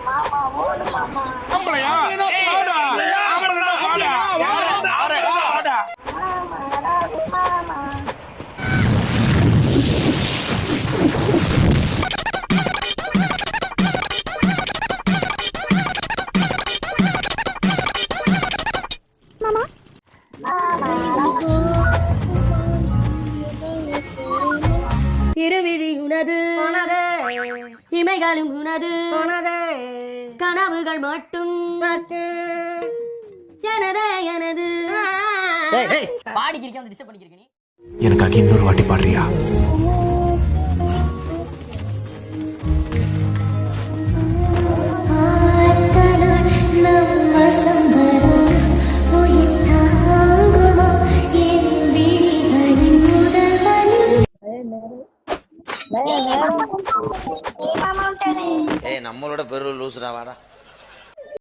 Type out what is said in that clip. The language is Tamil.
மாமா ஓடு மாமா ஆம்பளையா வாடா ஆம்பளைடா வாடா வாடா மாமா இருவிழி உனது இமைகளும் உனது கனவுகள் மட்டும் எனதே எனது பாடிக்கிறீங்க வந்து டிஸ்டர்ப் பண்ணிக்கிறீங்க நீ எனக்காக இன்னொரு வாட்டி பாடுறியா? மாமா ஏய் நம்மளோட பெரு லூசுடா வாடா.